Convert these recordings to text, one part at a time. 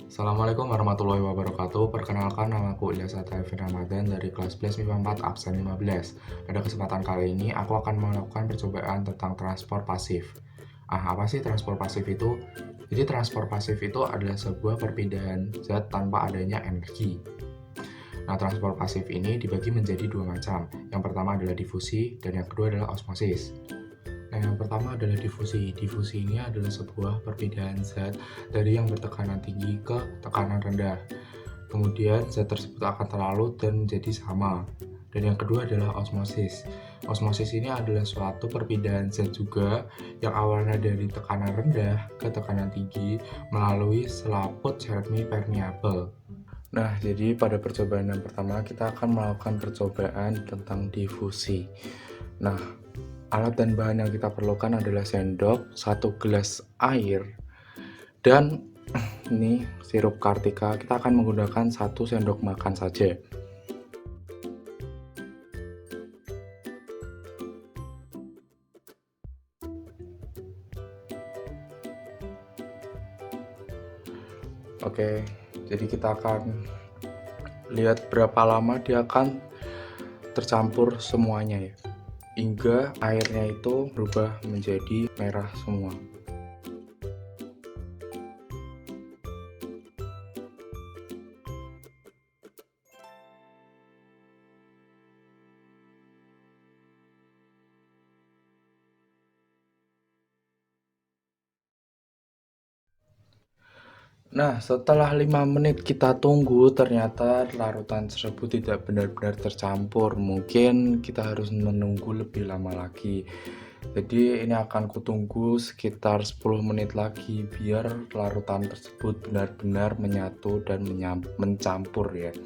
Assalamualaikum warahmatullahi wabarakatuh. Perkenalkan, namaku Ilyas Ataifin Ramadan dari kelas 11 MIPA 4 absen 15. Pada kesempatan kali ini, aku akan melakukan percobaan tentang transport pasif. Apa sih transport pasif itu? Jadi transport pasif itu adalah sebuah perpindahan zat tanpa adanya energi. Nah, transport pasif ini dibagi menjadi dua macam. Yang pertama adalah difusi dan yang kedua adalah osmosis. Nah, yang pertama adalah difusi. Difusi ini adalah sebuah perpindahan zat dari yang bertekanan tinggi ke tekanan rendah. Kemudian zat tersebut akan terlarut dan menjadi sama. Dan yang kedua adalah osmosis. Osmosis ini adalah suatu perpindahan zat juga yang awalnya dari tekanan rendah ke tekanan tinggi melalui selaput semi permeable. Nah, jadi pada percobaan yang pertama kita akan melakukan percobaan tentang difusi. Nah, alat dan bahan yang kita perlukan adalah sendok, 1 gelas air, dan ini sirup Kartika. Kita akan menggunakan 1 sendok makan saja. Oke, jadi kita akan lihat berapa lama dia akan tercampur semuanya ya, hingga airnya itu berubah menjadi merah semua. Nah, setelah 5 menit kita tunggu, ternyata larutan tersebut tidak benar-benar tercampur. Mungkin kita harus menunggu lebih lama lagi. Jadi ini akan kutunggu sekitar 10 menit lagi biar larutan tersebut benar-benar menyatu dan mencampur ya.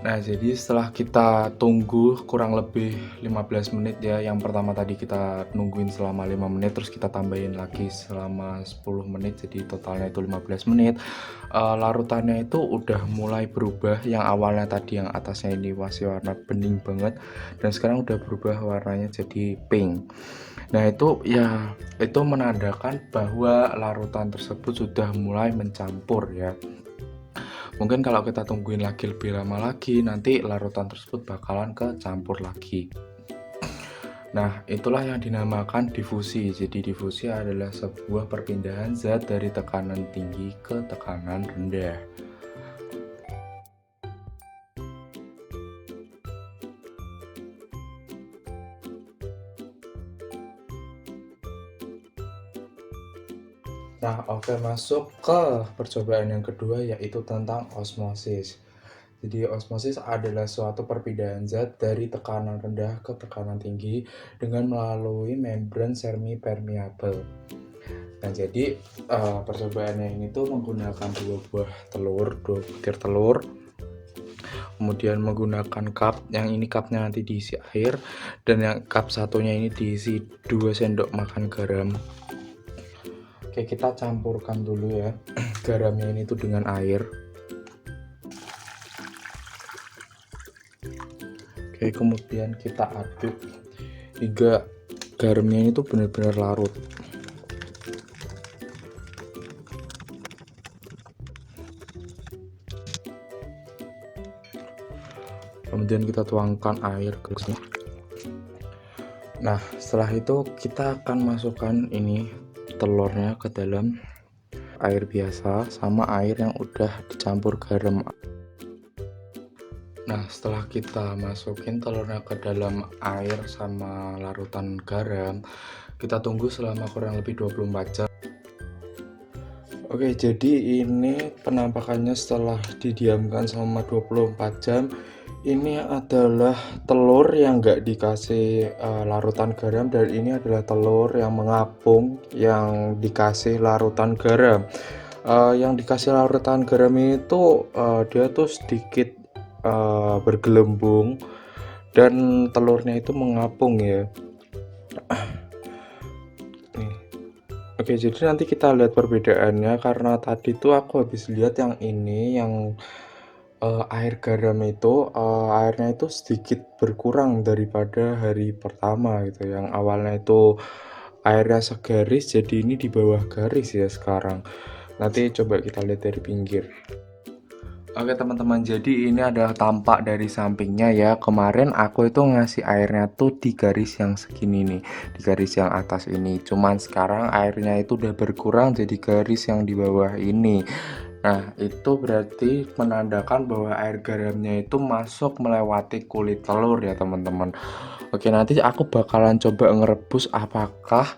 Nah, jadi setelah kita tunggu kurang lebih 15 menit ya, yang pertama tadi kita nungguin selama 5 menit, terus kita tambahin lagi selama 10 menit, jadi totalnya itu 15 menit. Larutannya itu udah mulai berubah, yang awalnya tadi yang atasnya ini masih warna bening banget, dan sekarang udah berubah warnanya jadi pink. Nah, itu ya, itu menandakan bahwa larutan tersebut sudah mulai mencampur ya. Mungkin kalau kita tungguin lagi lebih lama lagi, nanti larutan tersebut bakalan kecampur lagi. Nah, itulah yang dinamakan difusi. Jadi difusi adalah sebuah perpindahan zat dari tekanan tinggi ke tekanan rendah. Nah, oke, masuk ke percobaan yang kedua yaitu tentang osmosis. Jadi osmosis adalah suatu perpindahan zat dari tekanan rendah ke tekanan tinggi dengan melalui membran semi permeable. Nah, jadi percobaannya ini tuh menggunakan 2 buah telur, 2 butir telur, kemudian menggunakan cup, yang ini cupnya nanti diisi air, dan yang cup satunya ini diisi 2 sendok makan garam. Oke, kita campurkan dulu ya garamnya ini tuh dengan air. Oke, kemudian kita aduk hingga garamnya ini tuh benar-benar larut. Kemudian kita tuangkan air ke sini. Nah, setelah itu kita akan masukkan ini telurnya ke dalam air biasa sama air yang udah dicampur garam. Nah, setelah kita masukin telurnya ke dalam air sama larutan garam, kita tunggu selama kurang lebih 24 jam. Oke, jadi ini penampakannya setelah didiamkan selama 24 jam. Ini adalah telur yang nggak dikasih larutan garam, dan ini adalah telur yang mengapung yang dikasih larutan garam. Yang dikasih larutan garam itu dia tuh sedikit bergelembung dan telurnya itu mengapung ya. Nih, Oke, jadi nanti kita lihat perbedaannya karena tadi tuh aku habis lihat yang ini, yang air garam itu, airnya itu sedikit berkurang daripada hari pertama gitu, yang awalnya itu airnya segaris, jadi ini di bawah garis ya sekarang. Nanti coba kita lihat dari pinggir. Oke teman-teman, jadi ini adalah tampak dari sampingnya ya. Kemarin aku itu ngasih airnya tuh di garis yang segini nih, di garis yang atas ini. Cuman sekarang airnya itu udah berkurang jadi garis yang di bawah ini. Nah, itu berarti menandakan bahwa air garamnya itu masuk melewati kulit telur ya teman-teman. Oke, nanti aku bakalan coba ngerebus apakah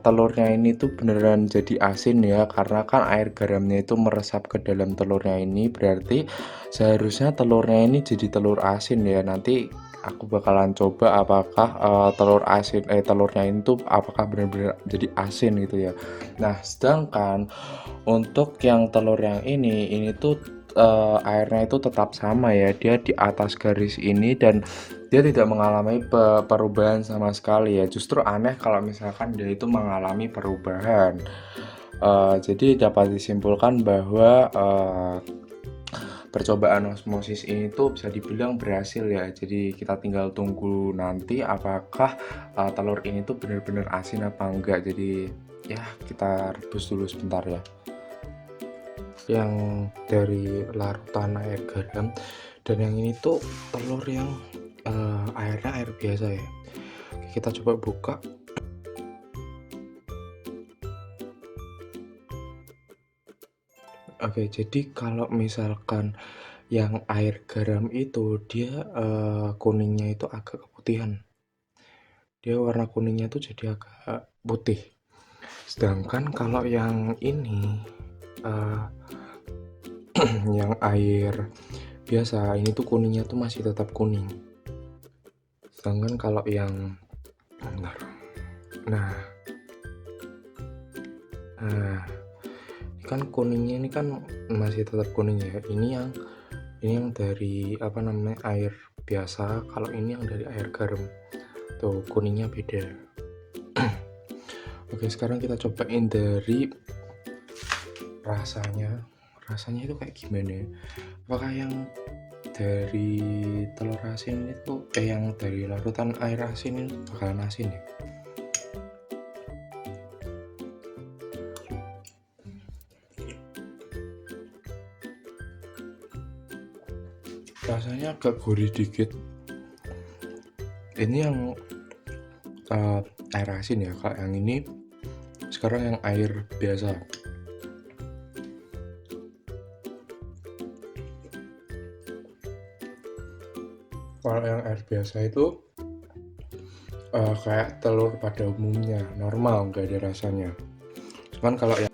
telurnya ini tuh beneran jadi asin ya, karena kan air garamnya itu meresap ke dalam telurnya ini, berarti seharusnya telurnya ini jadi telur asin ya. Nanti aku bakalan coba apakah telurnya ini tuh apakah benar-benar jadi asin gitu ya. Nah, sedangkan untuk yang telur yang ini tuh airnya itu tetap sama ya, dia di atas garis ini dan dia tidak mengalami perubahan sama sekali ya. Justru aneh kalau misalkan dia itu mengalami perubahan. Jadi dapat disimpulkan bahwa percobaan osmosis ini tuh bisa dibilang berhasil ya. Jadi kita tinggal tunggu nanti apakah telur ini tuh benar-benar asin apa enggak. Jadi ya kita rebus dulu sebentar ya. Yang dari larutan air garam, dan yang ini tuh telur yang airnya air biasa ya. Kita coba buka. Oke, jadi kalau misalkan yang air garam itu dia kuningnya itu agak keputihan. Dia warna kuningnya tuh jadi agak putih. Sedangkan kalau yang ini yang air biasa ini tuh kuningnya tuh masih tetap kuning. Sedangkan kalau yang nah kan kuningnya ini kan masih tetap kuning ya. Ini yang dari apa namanya air biasa, kalau ini yang dari air garam tuh kuningnya beda. Oke, sekarang kita cobain dari rasanya itu kayak gimana ya? Apakah yang dari telur asin itu yang dari larutan air asin itu bakalan asin ya? Rasanya agak gurih dikit. Ini yang air asin ya. Kalau yang ini sekarang yang air biasa. Kalau yang air biasa itu kayak telur pada umumnya, normal, nggak ada rasanya. Cuman kalau yang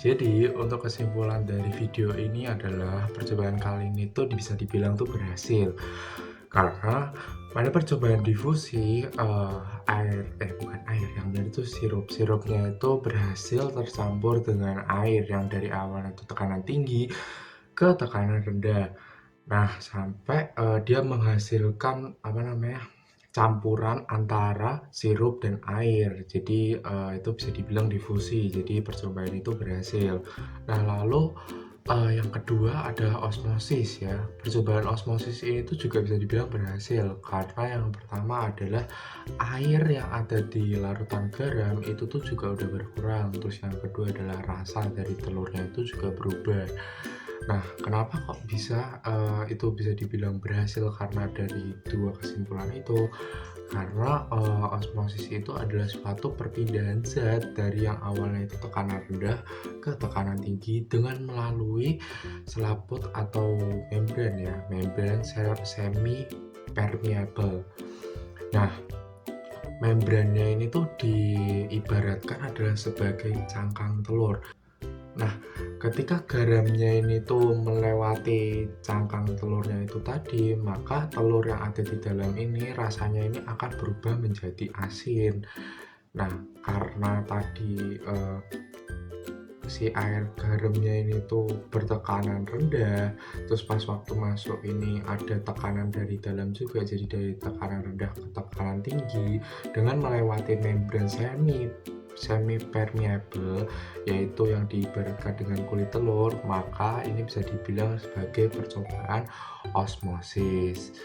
jadi untuk kesimpulan dari video ini adalah percobaan kali ini tuh bisa dibilang tuh berhasil. Karena pada percobaan difusi bukan air, yang benar itu sirupnya itu berhasil tercampur dengan air yang dari awalnya itu tekanan tinggi ke tekanan rendah. Nah, sampai dia menghasilkan campuran antara sirup dan air. Jadi itu bisa dibilang difusi. Jadi percobaan itu berhasil. Nah, lalu yang kedua adalah osmosis ya. Percobaan osmosis ini tuh juga bisa dibilang berhasil karena yang pertama adalah air yang ada di larutan garam itu tuh juga udah berkurang. Terus yang kedua adalah rasa dari telurnya itu juga berubah. Nah, kenapa kok bisa itu bisa dibilang berhasil? Karena dari dua kesimpulan itu, karena osmosis itu adalah suatu perpindahan zat dari yang awalnya itu tekanan rendah ke tekanan tinggi dengan melalui selaput atau membran ya, membran semi permeable. Nah, membrannya ini tuh diibaratkan adalah sebagai cangkang telur. Nah, ketika garamnya ini tuh melewati cangkang telurnya itu tadi, maka telur yang ada di dalam ini rasanya ini akan berubah menjadi asin. Nah, karena tadi si air garamnya ini tuh bertekanan rendah, terus pas waktu masuk ini ada tekanan dari dalam juga, jadi dari tekanan rendah ke tekanan tinggi dengan melewati membran semi semi permeable, yaitu yang diibaratkan dengan kulit telur, maka ini bisa dibilang sebagai percobaan osmosis.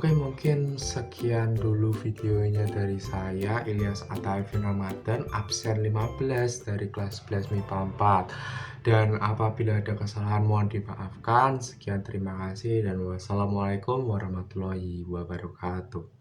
Oke, mungkin sekian dulu videonya dari saya, Ilyas Ataifin Ramadan, absen 15 dari kelas 11 MIPA 4. Dan apabila ada kesalahan mohon dimaafkan. Sekian, terima kasih, dan wassalamualaikum warahmatullahi wabarakatuh.